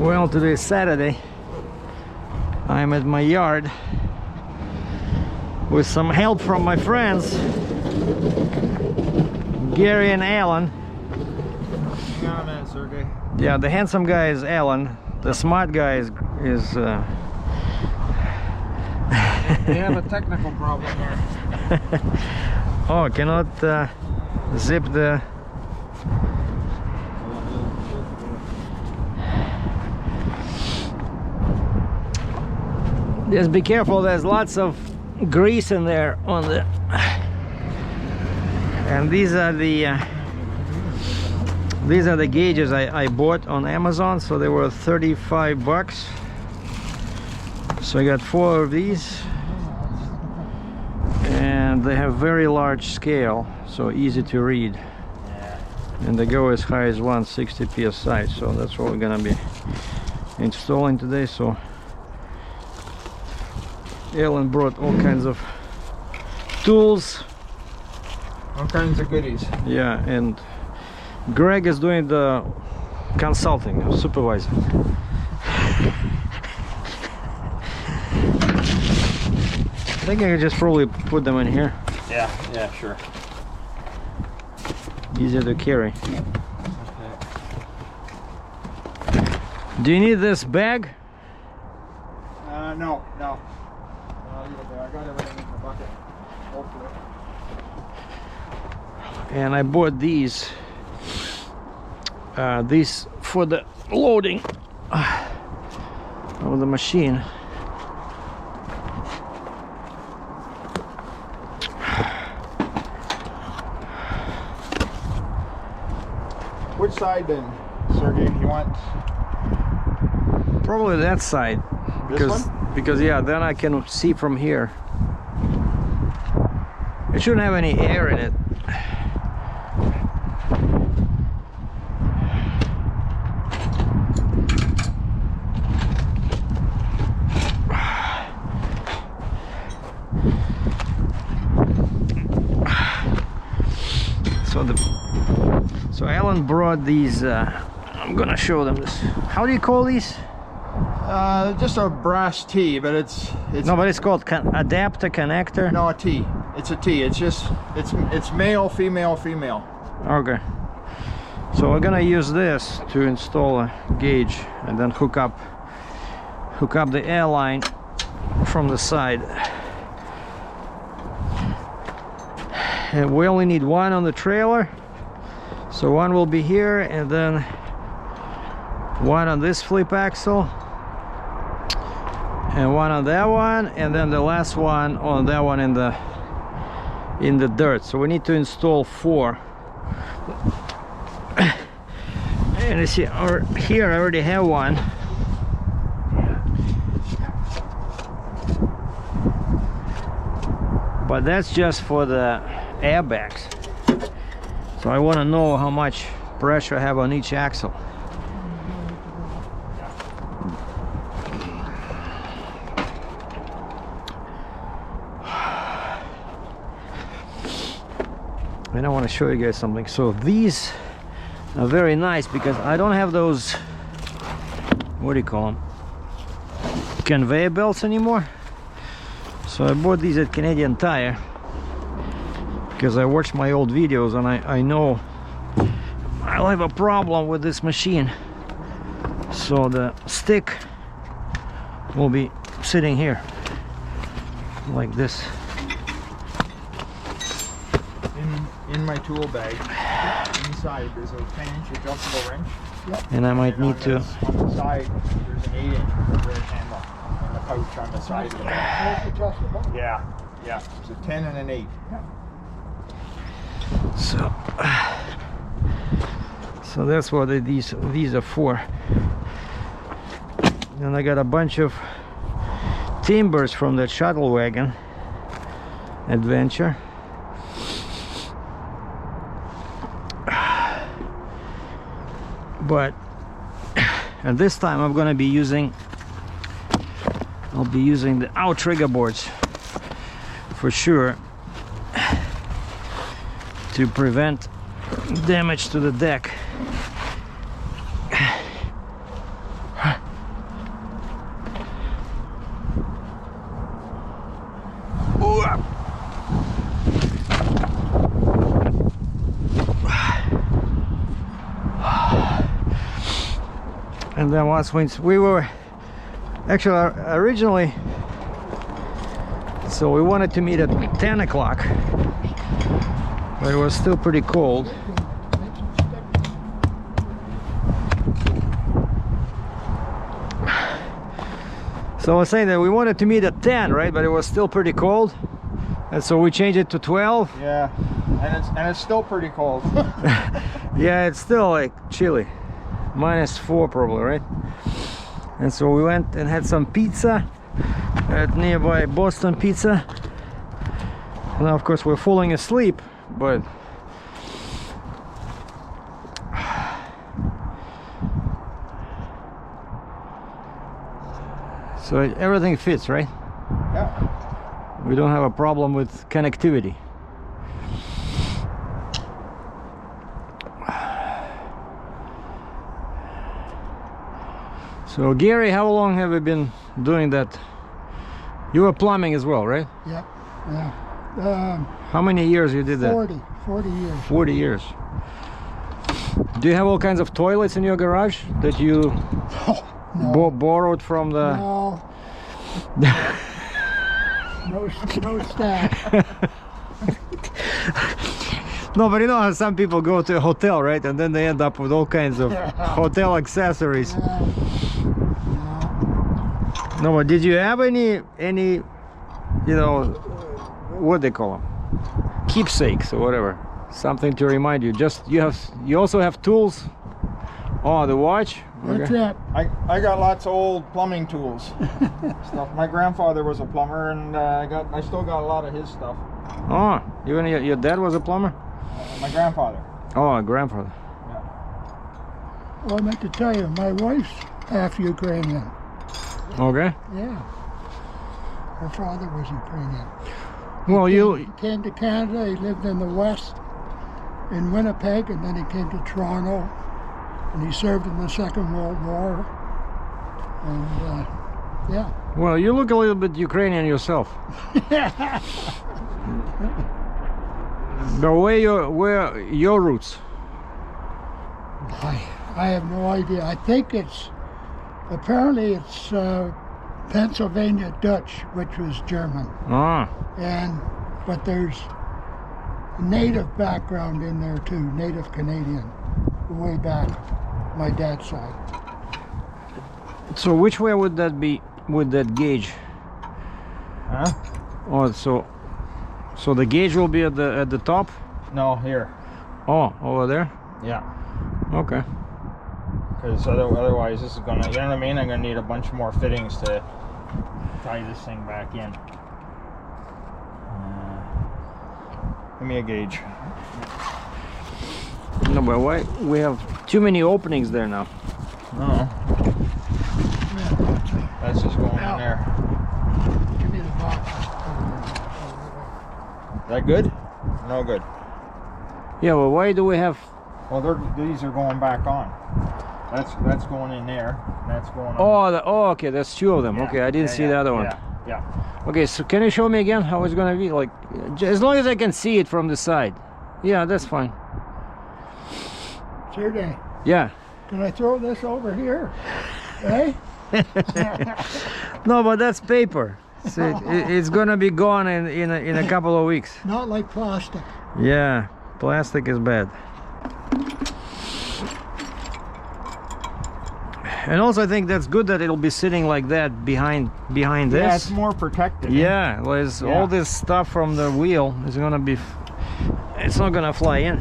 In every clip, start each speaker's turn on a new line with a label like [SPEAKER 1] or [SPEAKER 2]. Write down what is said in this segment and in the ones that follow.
[SPEAKER 1] Well, today is Saturday. I'm at my yard with some help from my friends Gary and Alan.
[SPEAKER 2] Hang on a minute, Sergei.
[SPEAKER 1] Yeah, the handsome guy is Alan. The smart guy is
[SPEAKER 2] They have a technical problem here.
[SPEAKER 1] oh, cannot zip the... Just be careful, there's lots of grease in there on the... And these are the gauges I bought on Amazon, so they were 35 bucks. So I got 4 of these, and they have very large scale, so easy to read. And they go as high as 160 psi, so that's what we're gonna be installing today. So Alan brought all kinds of tools,
[SPEAKER 2] All kinds of goodies.
[SPEAKER 1] yeah, and Greg is doing the consulting, supervising. I think I can just probably put them in here.
[SPEAKER 2] Yeah, sure.
[SPEAKER 1] Easier to carry.
[SPEAKER 2] Okay.
[SPEAKER 1] Do you need this bag?
[SPEAKER 2] No. I'll leave it there. I got everything in the bucket. Hopefully.
[SPEAKER 1] And I bought these for the loading of the machine.
[SPEAKER 2] Which side then, Sergei? You want
[SPEAKER 1] Probably that side,
[SPEAKER 2] this one?
[SPEAKER 1] because yeah, then I can see from here. It shouldn't have any air in it. So Alan brought these. I'm gonna show them this. How do you call these?
[SPEAKER 2] Just a brass T, but it's
[SPEAKER 1] No, but it's called adapter connector.
[SPEAKER 2] no a T. It's a T. It's just it's male, female, female.
[SPEAKER 1] Okay. So we're gonna use this to install a gauge and then hook up the air line from the side. And we only need one on the trailer, so one will be here, and then one on this flip axle, and one on that one, and then the last one on that one in the dirt. So we need to install 4. And you see, here I already have one. But that's just for the airbags. So I want to know how much pressure I have on each axle. And I want to show you guys something. So these are very nice because I don't have those, what do you call them, conveyor belts anymore. So I bought these at Canadian Tire because I watched my old videos, and I know I'll have a problem with this machine. So the stick will be sitting here like this.
[SPEAKER 2] In my tool bag, inside there's a 10-inch adjustable wrench.
[SPEAKER 1] And I might need to...
[SPEAKER 2] On the side, there's an 8-inch reverse handle in the pouch on the side of the bag. Yeah. There's a 10 and an 8.
[SPEAKER 1] So that's what these are for. And I got a bunch of timbers from that shuttle wagon adventure. But and this time I'll be using the outrigger boards for sure to prevent damage to the deck. And then once we were actually originally, so we wanted to meet at 10 o'clock, but it was still pretty cold. So I was saying that we wanted to meet at 10, right? But it was still pretty cold, and so we changed it to 12.
[SPEAKER 2] Yeah, and it's still pretty cold.
[SPEAKER 1] Yeah, it's still like chilly, -4 probably, right? And so we went and had some pizza at nearby Boston Pizza. Now of course we're falling asleep, but so everything fits, right?
[SPEAKER 2] Yeah.
[SPEAKER 1] We don't have a problem with connectivity. So Gary, how long have you been doing that? You were plumbing as well, right?
[SPEAKER 3] Yep. Yeah.
[SPEAKER 1] How many years you did that?
[SPEAKER 3] 40 years.
[SPEAKER 1] 40 years. Do you have all kinds of toilets in your garage that you
[SPEAKER 3] No.
[SPEAKER 1] borrowed from the...
[SPEAKER 3] No. No staff.
[SPEAKER 1] No, but you know how some people go to a hotel, right? And then they end up with all kinds of hotel accessories. No, but did you have any, you know, what they call them? Keepsakes or whatever. Something to remind you. Just, you also have tools? Oh, the watch?
[SPEAKER 3] That's
[SPEAKER 1] Okay.
[SPEAKER 3] it.
[SPEAKER 2] I got lots of old plumbing tools. Stuff. My grandfather was a plumber, and I still got a lot of his stuff.
[SPEAKER 1] Oh, even your dad was a plumber?
[SPEAKER 2] My grandfather.
[SPEAKER 1] Oh, grandfather.
[SPEAKER 2] Yeah.
[SPEAKER 3] Well, I meant to tell you, my wife's half Ukrainian.
[SPEAKER 1] Okay.
[SPEAKER 3] Yeah. Her father was Ukrainian.
[SPEAKER 1] Well,
[SPEAKER 3] He
[SPEAKER 1] you...
[SPEAKER 3] came to Canada. He lived in the West, in Winnipeg, and then he came to Toronto, and he served in the Second World War. And yeah.
[SPEAKER 1] Well, you look a little bit Ukrainian yourself. But where your roots?
[SPEAKER 3] I have no idea. I think apparently it's Pennsylvania Dutch, which was German.
[SPEAKER 1] Ah,
[SPEAKER 3] But there's a native background in there too, native Canadian, way back, my dad's side.
[SPEAKER 1] so which way would that be with that gauge?
[SPEAKER 2] Huh?
[SPEAKER 1] Oh, so the gauge will be at the top?
[SPEAKER 2] No, here.
[SPEAKER 1] Oh, over there?
[SPEAKER 2] Yeah.
[SPEAKER 1] Okay.
[SPEAKER 2] Because otherwise, this is gonna. You know what I mean? I'm gonna need a bunch more fittings to tie this thing back in. Give me a gauge.
[SPEAKER 1] No, but why we have too many openings there now?
[SPEAKER 2] Oh. That's just going in there.
[SPEAKER 3] Give me the box.
[SPEAKER 2] Is that good? No good.
[SPEAKER 1] Yeah, well, why do we have...
[SPEAKER 2] Well, these are going back on. That's going in there. And that's going on.
[SPEAKER 1] Oh, okay, that's two of them.
[SPEAKER 2] Yeah,
[SPEAKER 1] Okay, I didn't see the other one.
[SPEAKER 2] Yeah.
[SPEAKER 1] Okay, so can you show me again how it's gonna be? Like, as long as I can see it from the side. Yeah, that's fine.
[SPEAKER 3] Sergei,
[SPEAKER 1] Yeah.
[SPEAKER 3] can I throw this over here? Eh?
[SPEAKER 1] No, but that's paper. So it's gonna be gone in a couple of weeks.
[SPEAKER 3] Not like plastic.
[SPEAKER 1] Yeah, plastic is bad. And also I think that's good that it'll be sitting like that behind
[SPEAKER 2] Yeah,
[SPEAKER 1] this.
[SPEAKER 2] it's more protected.
[SPEAKER 1] Yeah, there's all this stuff from the wheel is gonna be... It's not gonna fly in.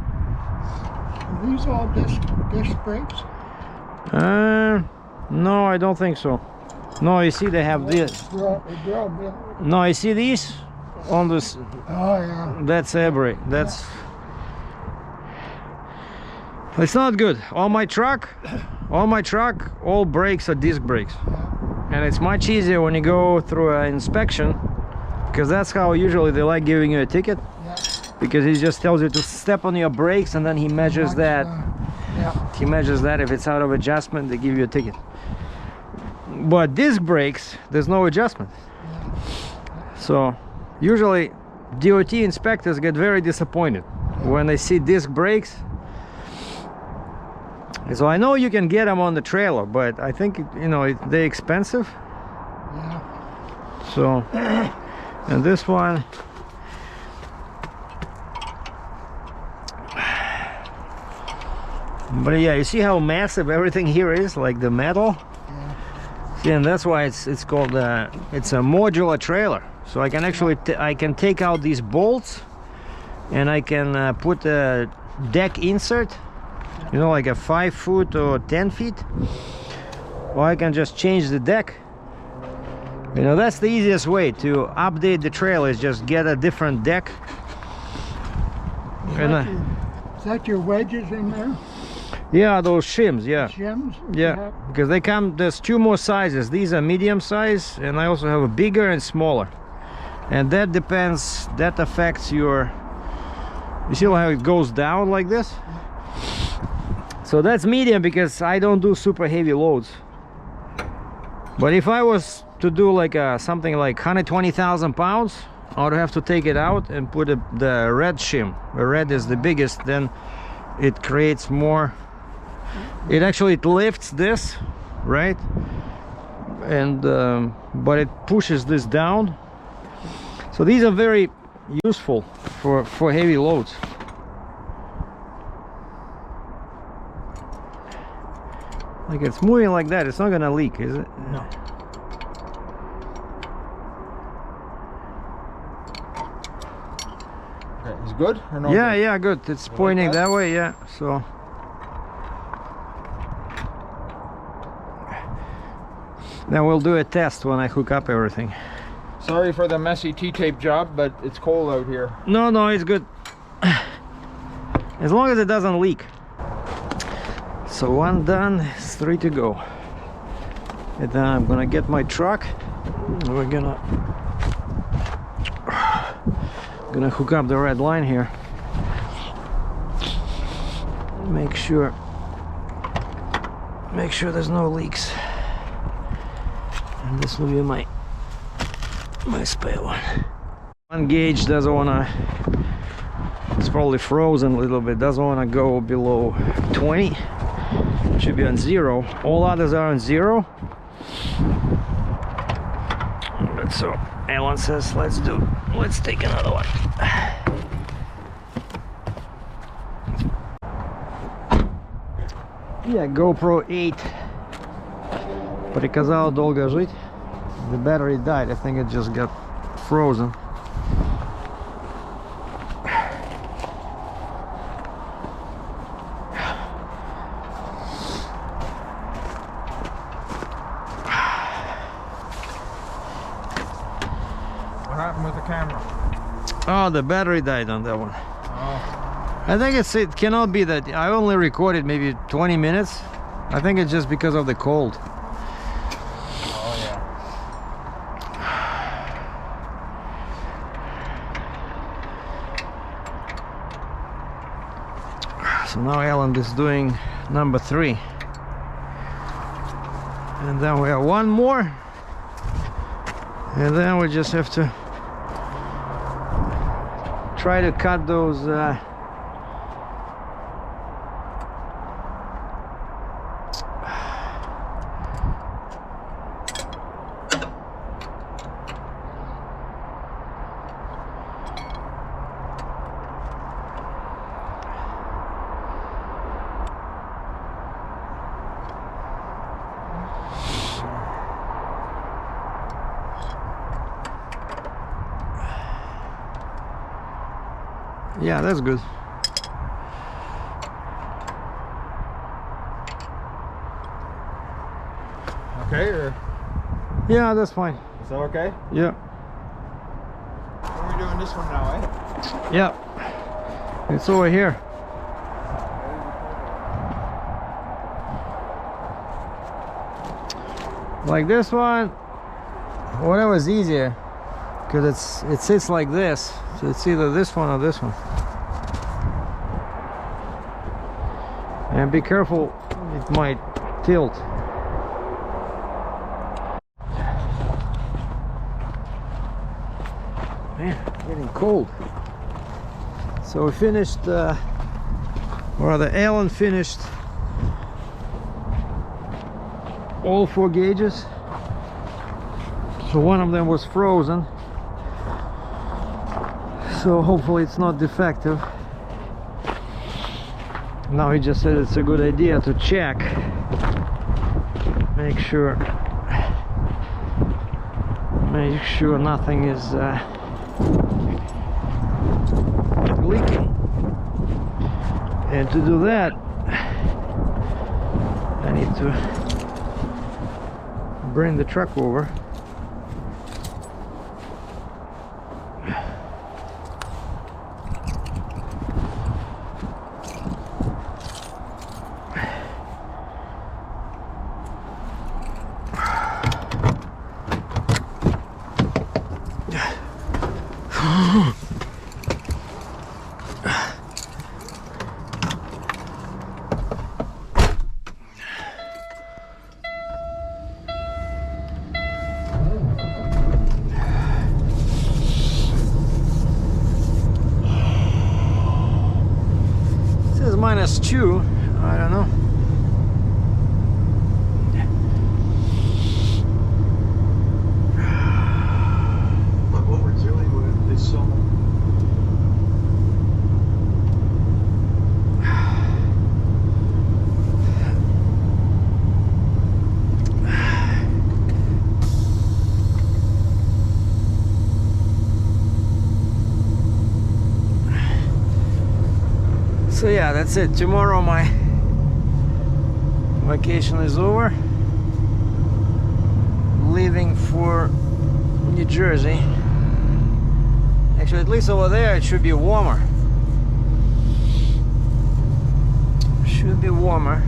[SPEAKER 3] Are these all disc brakes?
[SPEAKER 1] No, I don't think so. No, you see they have this. No, you see these on this.
[SPEAKER 3] Oh yeah.
[SPEAKER 1] That's every. That's. It's not good. On my truck, all brakes are disc brakes, and it's much easier when you go through an inspection, because that's how usually they like giving you a ticket.
[SPEAKER 3] Yeah.
[SPEAKER 1] Because he just tells you to step on your brakes, and then he measures that.
[SPEAKER 3] Yeah.
[SPEAKER 1] He measures that. If it's out of adjustment, they give you a ticket. But disc brakes, there's no adjustment.
[SPEAKER 3] Yeah.
[SPEAKER 1] So usually DOT inspectors get very disappointed when they see disc brakes. So I know you can get them on the trailer, but I think, you know, they're expensive.
[SPEAKER 3] Yeah.
[SPEAKER 1] So, and this one, but yeah, you see how massive everything here is, like the metal.
[SPEAKER 3] Yeah.
[SPEAKER 1] See, and that's why it's called it's a modular trailer. So I can actually I can take out these bolts, and I can put a deck insert, you know, like a 5 foot or 10 feet, or I can just change the deck. You know, that's the easiest way to update the trailer, is just get a different deck.
[SPEAKER 3] Is that your wedges in there?
[SPEAKER 1] Yeah, those shims, yeah.
[SPEAKER 3] Shims?
[SPEAKER 1] Yeah, because they come, there's 2 more sizes. These are medium size, and I also have a bigger and smaller. And that depends, that affects your, you see how it goes down like this? So that's medium because I don't do super heavy loads. But if I was to do like something like 120,000 pounds, I would have to take it out and put the red shim. The red is the biggest, then it creates more. It actually lifts this, right? And but it pushes this down. So these are very useful for heavy loads. Like, it's moving like that, it's not gonna leak, is it?
[SPEAKER 2] No. Okay, is good or no?
[SPEAKER 1] Yeah,
[SPEAKER 2] good?
[SPEAKER 1] yeah, good. It's
[SPEAKER 2] You
[SPEAKER 1] pointing
[SPEAKER 2] like that?
[SPEAKER 1] that way, yeah. So then we'll do a test when I hook up everything.
[SPEAKER 2] Sorry for the messy T-tape job, but it's cold out here.
[SPEAKER 1] No, no, it's good. As long as it doesn't leak. So 1 done, it's 3 to go. And then I'm gonna get my truck. We're gonna hook up the red line here. Make sure there's no leaks. And this will be my spare one. One gauge doesn't wanna, it's probably frozen a little bit, doesn't wanna go below 20. Should be on 0. All others are on 0. So Alan says let's take another one. Yeah, GoPro 8 приказал долго жить. The battery died. I think it just got frozen.
[SPEAKER 2] What happened with the camera?
[SPEAKER 1] Oh, the battery died on that one.
[SPEAKER 2] Oh.
[SPEAKER 1] I think it cannot be that. I only recorded maybe 20 minutes. I think it's just because of the cold.
[SPEAKER 2] Oh yeah.
[SPEAKER 1] So now Alan is doing number 3. And then we have 1 more. And then we just have to try to cut those yeah, that's good.
[SPEAKER 2] Okay, or
[SPEAKER 1] Yeah, that's fine.
[SPEAKER 2] is that okay?
[SPEAKER 1] Yeah.
[SPEAKER 2] We're doing this one now, eh?
[SPEAKER 1] Yeah. It's over here. Like this one, whatever's easier, because it sits like this, so it's either this one or this one. And be careful, it might tilt. Man, getting cold. So we finished, or rather Alan finished all 4 gauges. So one of them was frozen. So hopefully it's not defective. Now he just said it's a good idea to check. Make sure nothing is leaking, and to do that I need to bring the truck over. -2, I don't know.
[SPEAKER 2] But what we're dealing with is so
[SPEAKER 1] So yeah, that's it. Tomorrow my vacation is over. Leaving for New Jersey. Actually, at least over there it should be warmer. Should be warmer.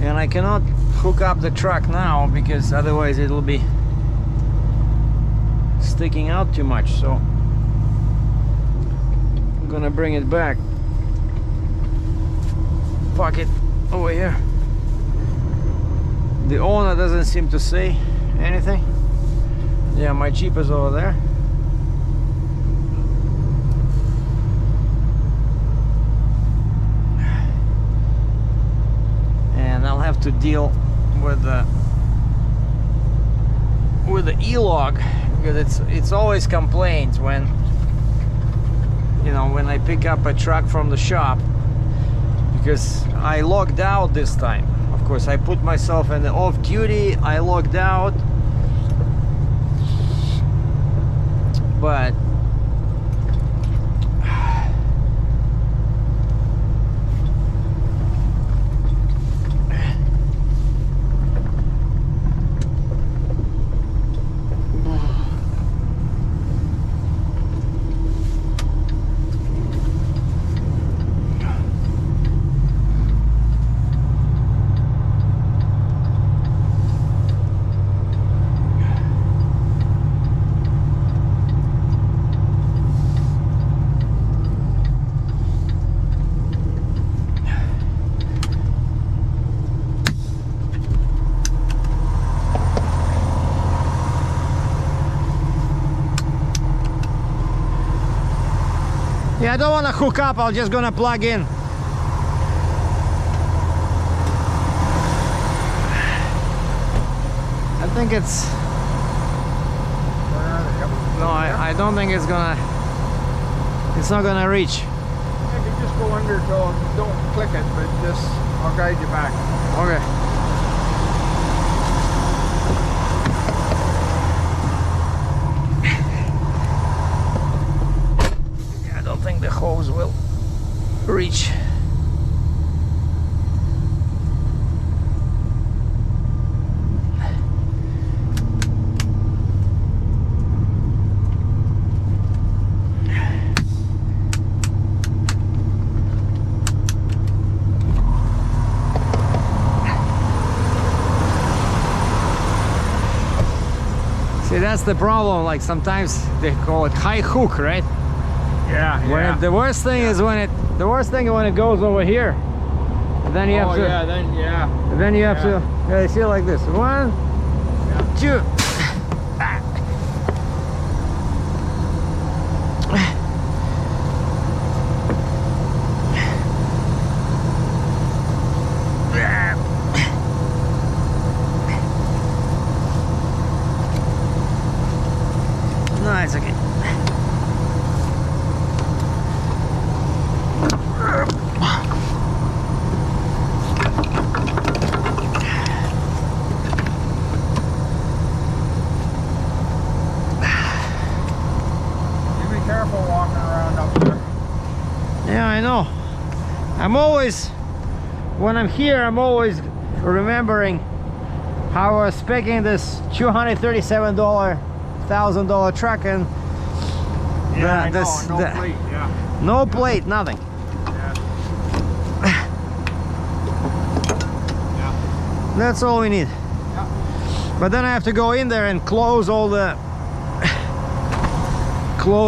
[SPEAKER 1] And I cannot hook up the truck now because otherwise it will be sticking out too much, so I'm gonna bring it back, park it over here. The owner doesn't seem to say anything. Yeah, my Jeep is over there. I'll have to deal with the e-log because it's always complaints when, you know, when I pick up a truck from the shop, because I logged out this time. Of course, I put myself in the off duty, I logged out, but yeah, I don't want to hook up, I'm just gonna plug in. I think it's... No, I don't think it's gonna... It's not gonna reach.
[SPEAKER 2] You can just go under till don't click it, but just I'll guide you back.
[SPEAKER 1] Okay. I don't think the hose will reach. See, that's the problem. Like sometimes they call it high hook, right?
[SPEAKER 2] Yeah, yeah.
[SPEAKER 1] The worst thing is when it goes over here. Then you have to.
[SPEAKER 2] Yeah,
[SPEAKER 1] Then you have to. Yeah, you see it like this. 1, 2. No, it's okay.
[SPEAKER 2] You be careful walking around up there.
[SPEAKER 1] Yeah, I know. I'm always, when I'm here, I'm always remembering how I was picking this $237 $1,000 truck and
[SPEAKER 2] Yeah, no plate, yeah.
[SPEAKER 1] no plate, nothing.
[SPEAKER 2] Yeah.
[SPEAKER 1] That's all we need.
[SPEAKER 2] Yeah.
[SPEAKER 1] But then I have to go in there and close all the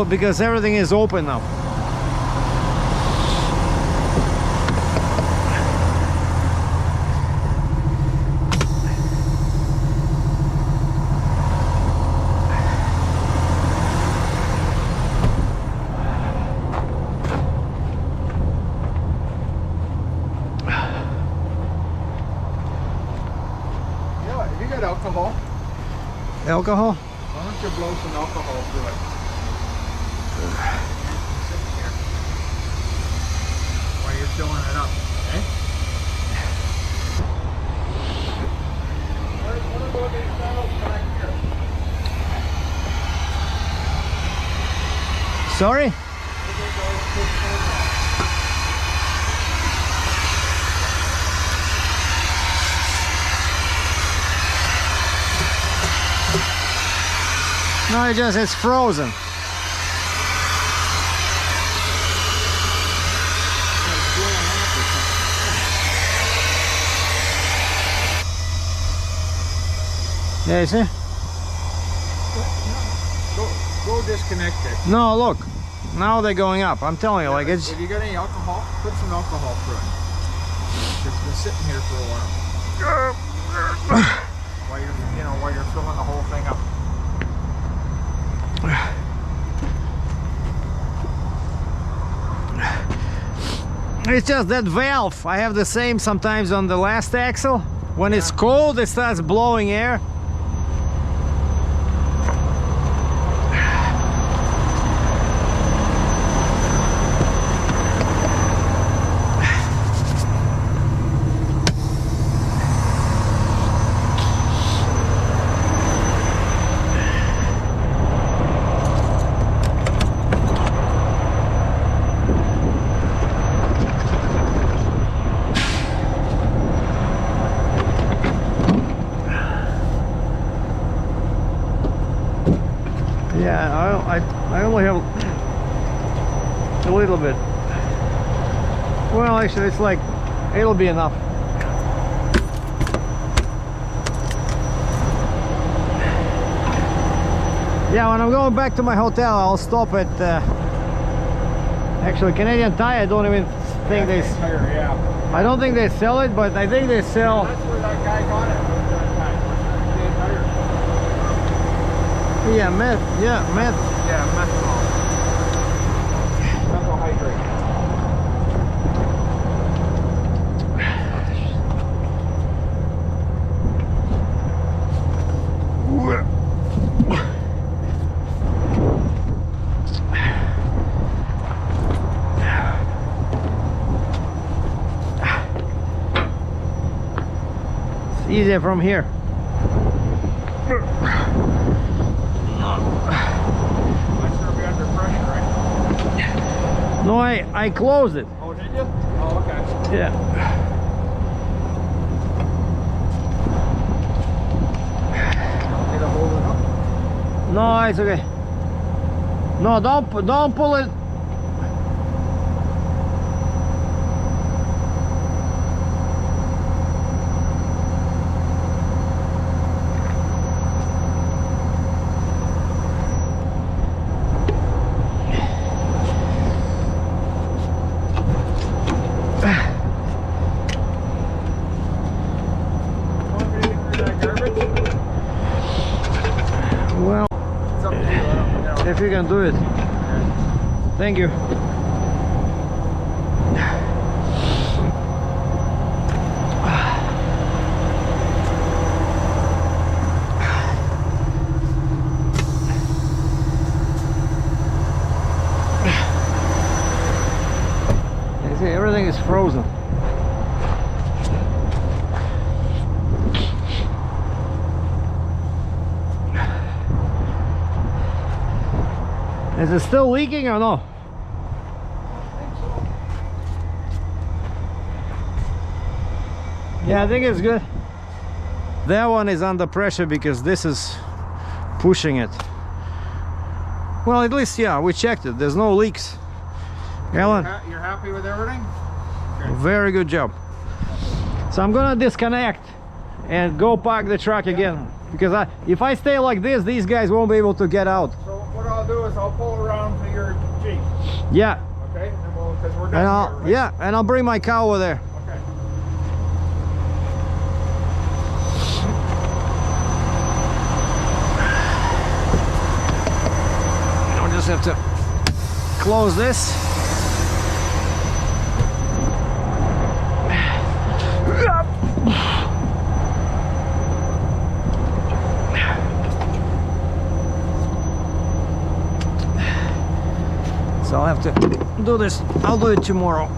[SPEAKER 1] because everything is open now.
[SPEAKER 2] Alcohol.
[SPEAKER 1] Alcohol?
[SPEAKER 2] Why don't you blow some alcohol through it? Sit here. While you're filling it up, okay? What about these valves back here?
[SPEAKER 1] Sorry? No, it's frozen. Yeah, you see?
[SPEAKER 2] Go disconnect it.
[SPEAKER 1] No, look. Now they're going up. I'm telling you, like it's...
[SPEAKER 2] If you got any alcohol, put some alcohol through it. It's been sitting here for a while. While you're filling the whole thing up.
[SPEAKER 1] It's just that valve. I have the same sometimes on the last axle. When it's cold, it starts blowing air. Yeah, I only have a little bit. Well, actually, it's like, it'll be enough. Yeah, when I'm going back to my hotel, I'll stop at, actually, Canadian Tire. I don't even think they... I don't think they sell it, but I think they sell...
[SPEAKER 2] That's where that guy got it.
[SPEAKER 1] Yeah, meth. Yeah, meth.
[SPEAKER 2] Yeah, methanol. Methyl hydrate.
[SPEAKER 1] It's easier from here. No, I closed it.
[SPEAKER 2] Oh, did you? Oh, okay.
[SPEAKER 1] Yeah.
[SPEAKER 2] Need to hold it up?
[SPEAKER 1] No, it's okay. No, don't pull it. it. Thank you. You see, everything is frozen. Is it still leaking or no? Yeah, I think it's good. That one is under pressure because this is pushing it. Well, at least, yeah, we checked it. There's no leaks. Alan,
[SPEAKER 2] You're happy with everything? Okay.
[SPEAKER 1] very good job. So I'm gonna disconnect and go park the truck again, because if I stay like this, these guys won't be able to get out.
[SPEAKER 2] So what I'll do is I'll pull around to your Jeep.
[SPEAKER 1] Yeah.
[SPEAKER 2] Okay, and we'll, because we're
[SPEAKER 1] And
[SPEAKER 2] done here, right?
[SPEAKER 1] yeah, and I'll bring my car over there.
[SPEAKER 2] Okay.
[SPEAKER 1] I'll just have to close this. So I'll have to do this. I'll do it tomorrow.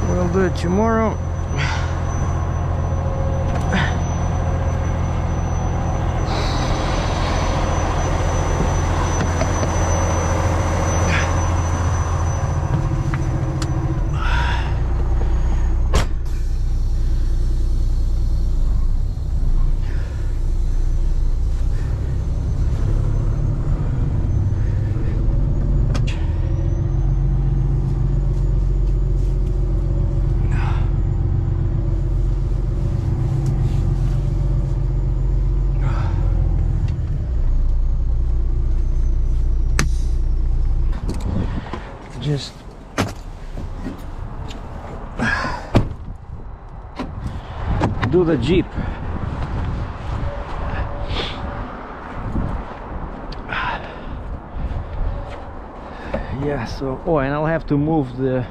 [SPEAKER 1] We'll do it tomorrow. Just do the Jeep. Yeah, so and I'll have to move the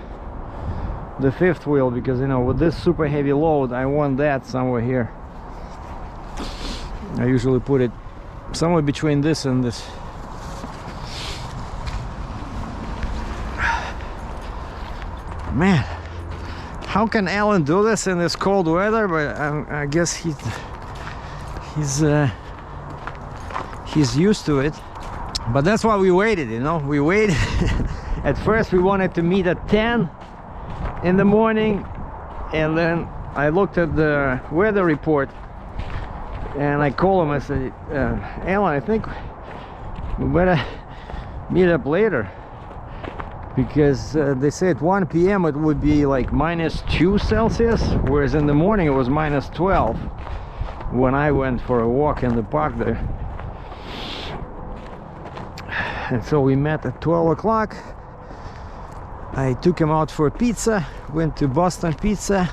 [SPEAKER 1] fifth wheel, because you know, with this super heavy load I want that somewhere here. I usually put it somewhere between this and this. Man, how can Alan do this in this cold weather? But I guess he's used to it. But that's why we waited, you know. We waited. At first we wanted to meet at 10 in the morning, and then I looked at the weather report and I called him. I said, Alan, I think we better meet up later, because they said 1 p.m. it would be like -2 Celsius, whereas in the morning it was -12 when I went for a walk in the park there. And so we met at 12 o'clock. I took him out for pizza, went to Boston Pizza.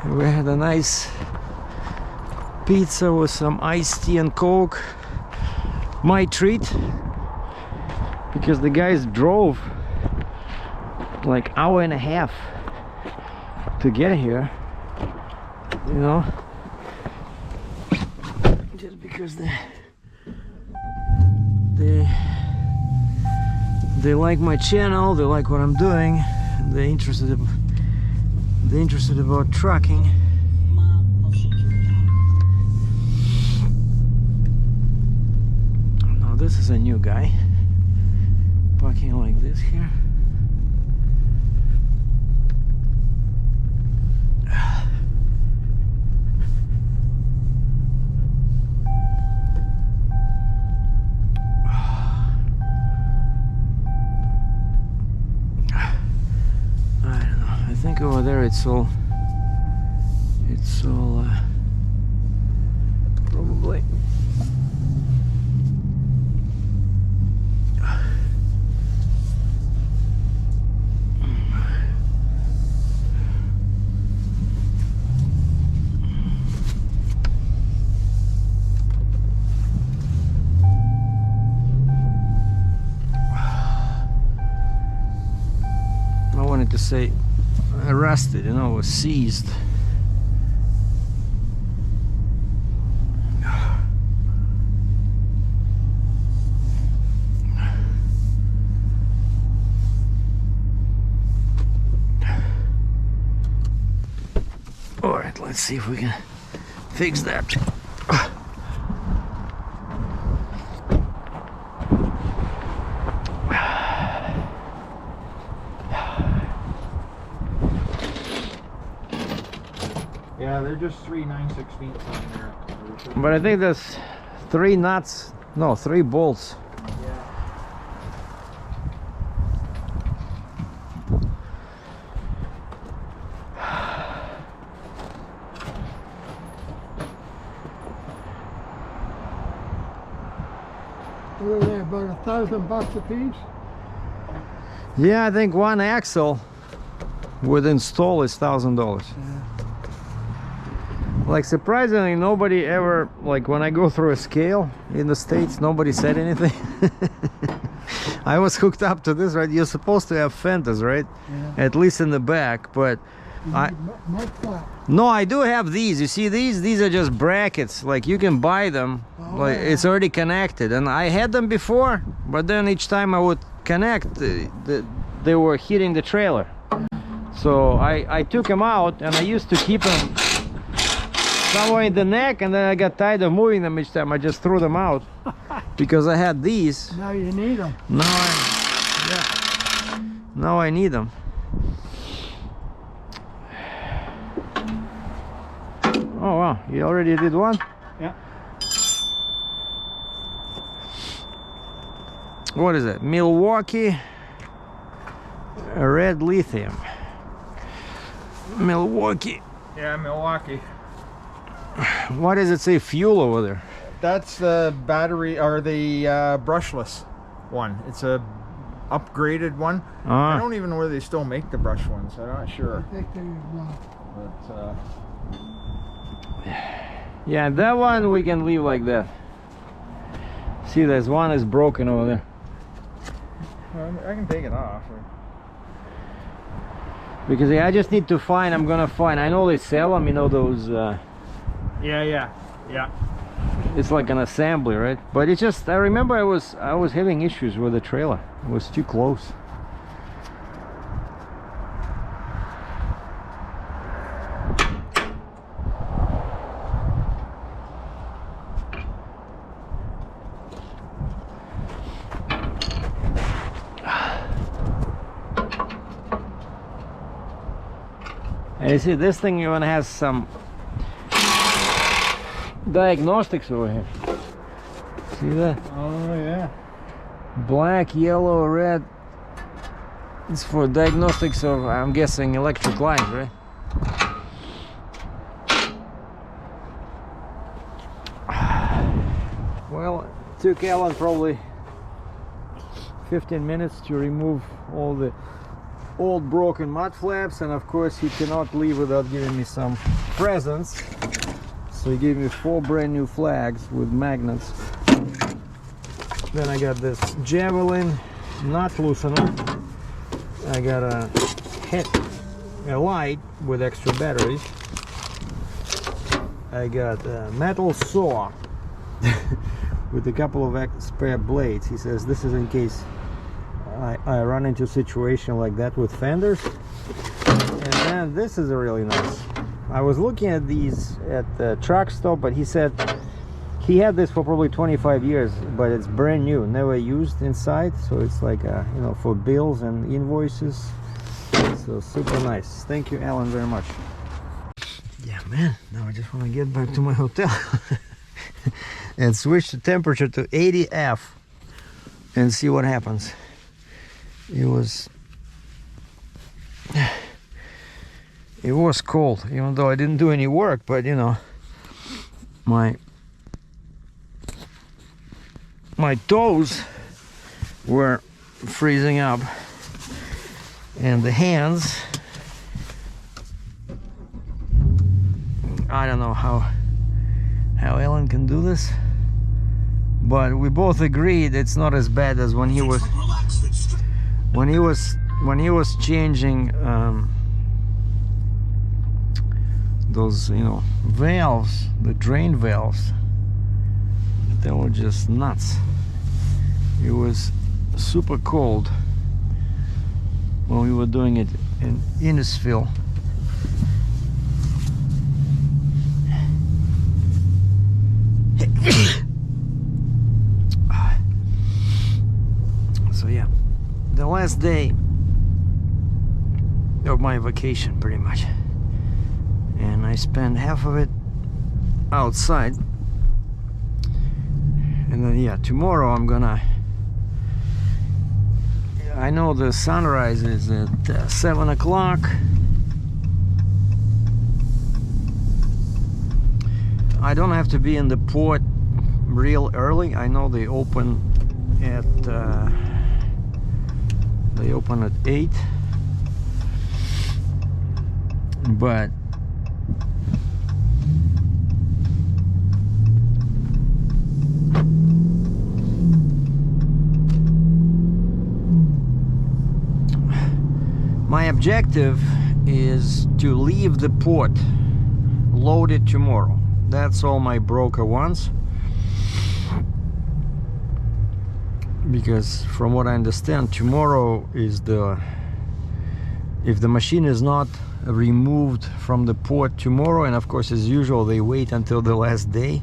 [SPEAKER 1] We had a nice pizza with some iced tea and Coke. My treat, because the guys drove like hour and a half to get here, you know, just because they like my channel, they like what I'm doing, they're interested about trucking. Now this is a new guy parking like this here. I think over there it's all probably say arrested, you know, was seized. All right, let's see if we can fix that.
[SPEAKER 2] Yeah, they're just 3 9/16 on there.
[SPEAKER 1] But I think there's 3 nuts, no, 3 bolts.
[SPEAKER 2] Yeah.
[SPEAKER 3] What are they, about $1,000 a piece?
[SPEAKER 1] Yeah, I think one axle with install is $1,000. Like, surprisingly, nobody ever, like, when I go through a scale in the States, nobody said anything. I was hooked up to this, right? You're supposed to have fenders, right?
[SPEAKER 3] Yeah.
[SPEAKER 1] At least in the back, but I
[SPEAKER 3] Mud flat.
[SPEAKER 1] no, I do have these. You see these? These are just brackets. Like, you can buy them.
[SPEAKER 3] Oh,
[SPEAKER 1] Like,
[SPEAKER 3] yeah.
[SPEAKER 1] it's already connected, and I had them before, but then each time I would connect, they were hitting the trailer. So I took them out, and I used to keep them somewhere in the neck, and then I got tired of moving them each time. I just threw them out because I had these.
[SPEAKER 3] Now you need them.
[SPEAKER 1] Now I need them. Oh wow, you already did one?
[SPEAKER 2] Yeah.
[SPEAKER 1] What is it? Milwaukee red lithium. Milwaukee.
[SPEAKER 2] Yeah, Milwaukee.
[SPEAKER 1] What does it say fuel over there?
[SPEAKER 2] That's the battery or the brushless one. It's a upgraded one. I don't even know whether they still make the brush ones. I'm not sure.
[SPEAKER 3] I think they
[SPEAKER 2] But
[SPEAKER 1] Yeah, that one we can leave like that. See, there's one is broken over there.
[SPEAKER 2] I can take it off.
[SPEAKER 1] Because I just need to find, I'm gonna find, I know they sell them, you know, those,
[SPEAKER 2] Yeah.
[SPEAKER 1] it's like an assembly, right? But it's just, I remember I was having issues with the trailer. It was too close. And you see, this thing even has some diagnostics over here. See that?
[SPEAKER 2] Oh yeah.
[SPEAKER 1] Black, yellow, red. It's for diagnostics of, I'm guessing, electric lines, right? Well, it took Alan probably 15 minutes to remove all the old broken mud flaps, and of course he cannot leave without giving me some presents. So he gave me 4 brand new flags with magnets. Then I got this Javelin nut loosener. I got a light with extra batteries. I got a metal saw with a couple of spare blades. He says this is in case I run into a situation like that with fenders. And then this is a really nice. I was looking at these at the truck stop, but he said he had this for probably 25 years, but it's brand new, never used inside. So it's like you know, for bills and invoices. So super nice. Thank you, Alan, very much. Yeah, man. Now I just want to get back to my hotel and switch the temperature to 80°F and see what happens. It was cold, even though I didn't do any work, but you know, my toes were freezing up, and the hands, I don't know how Ellen can do this, but we both agreed it's not as bad as when he was when he was changing those, you know, valves, the drain valves, they were just nuts. It was super cold when we were doing it in Innisfil. So yeah, the last day of my vacation pretty much, and I spent half of it outside, and then yeah, tomorrow I'm gonna, I know the sunrise is at 7 o'clock. I don't have to be in the port real early. I know they open at 8, but my objective is to leave the port loaded tomorrow. That's all my broker wants, because from what I understand, tomorrow is if the machine is not removed from the port tomorrow, and of course as usual they wait until the last day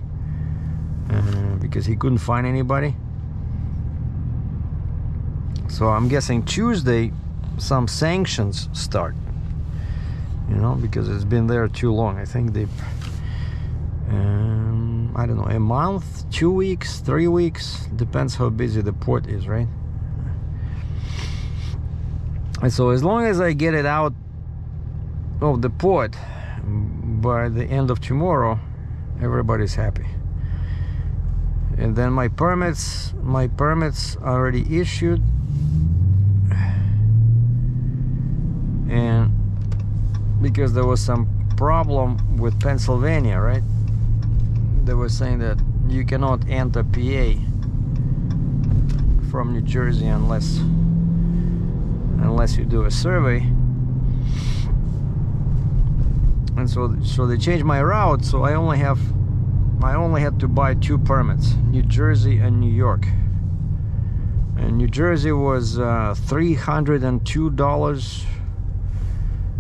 [SPEAKER 1] because he couldn't find anybody. So I'm guessing Tuesday some sanctions start, you know, because it's been there too long. I think they I don't know, a month, 2 weeks, 3 weeks, depends how busy the port is, right? And so as long as I get it out of the port by the end of tomorrow, everybody's happy. And then my permits already issued, and because there was some problem with Pennsylvania, right? They were saying that you cannot enter PA from New Jersey unless you do a survey. And so they changed my route, so I only had to buy 2 permits, New Jersey and New York. And New Jersey was $302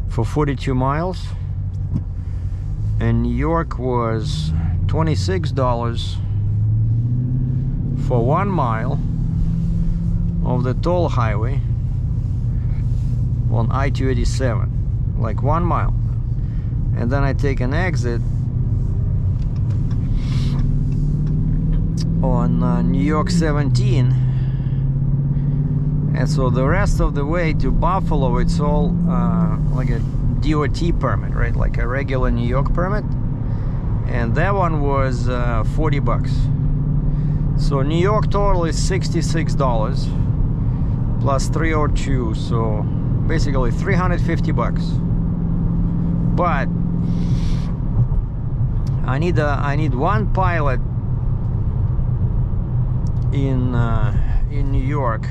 [SPEAKER 1] for 42 miles, and New York was $26 for 1 mile of the toll highway on I-287, like 1 mile. And then I take an exit on New York 17, and so the rest of the way to Buffalo, it's all like a DOT permit, right? Like a regular New York permit. And that one was 40 bucks. So New York total is $66 plus 302, so basically 350 bucks. But I need one pilot in New York,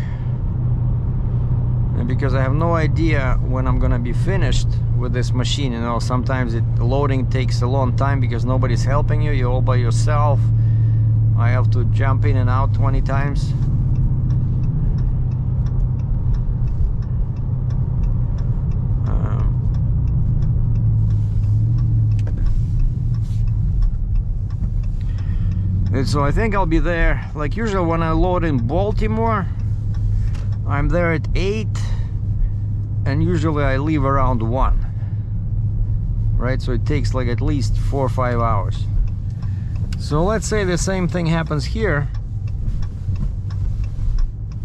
[SPEAKER 1] and because I have no idea when I'm gonna be finished with this machine. You know, sometimes the loading takes a long time because nobody's helping you. You're all by yourself. I have to jump in and out 20 times. And so I think I'll be there, like usually when I load in Baltimore, I'm there at 8, and usually I leave around 1. Right, so it takes like at least 4 or 5 hours. So let's say the same thing happens here,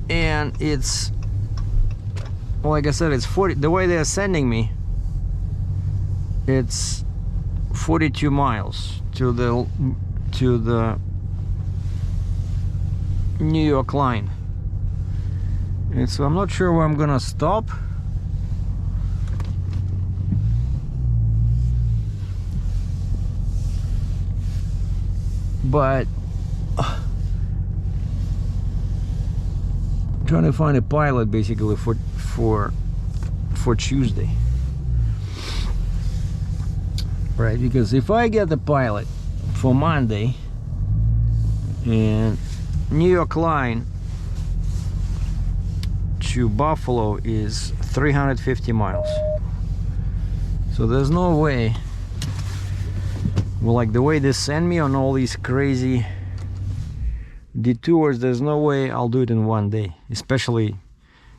[SPEAKER 1] and it's, well, like I said, it's 40. The way they're sending me, it's 42 miles to the New York line, and so I'm not sure where I'm gonna stop. But trying to find a pilot basically for for Tuesday. Right, because if I get the pilot for Monday, and New York line to Buffalo is 350 miles. So there's no way, well, like the way they send me on all these crazy detours, there's no way I'll do it in one day, especially,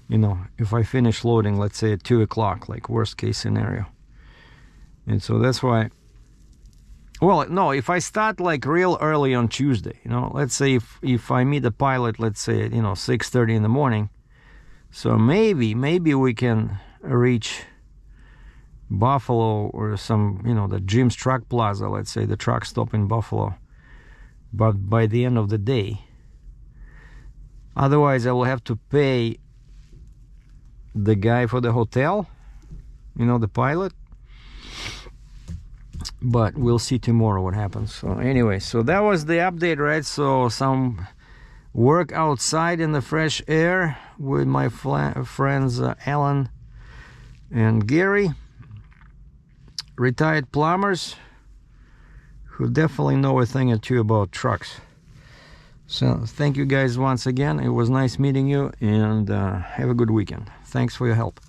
[SPEAKER 1] you know, if I finish loading, let's say at 2 o'clock, like worst case scenario. And so that's why, well, no, if I start like real early on Tuesday, you know, let's say if I meet the pilot, let's say, you know, 6:30 in the morning, so maybe we can reach Buffalo or some, you know, the Jim's Truck Plaza, let's say the truck stop in Buffalo, but by the end of the day. Otherwise I will have to pay the guy for the hotel, you know, the pilot. But we'll see tomorrow what happens. So anyway, so that was the update, right? So some work outside in the fresh air with my friends Alan and Gary, retired plumbers who definitely know a thing or two about trucks. So thank you guys once again. It was nice meeting you, and have a good weekend. Thanks for your help.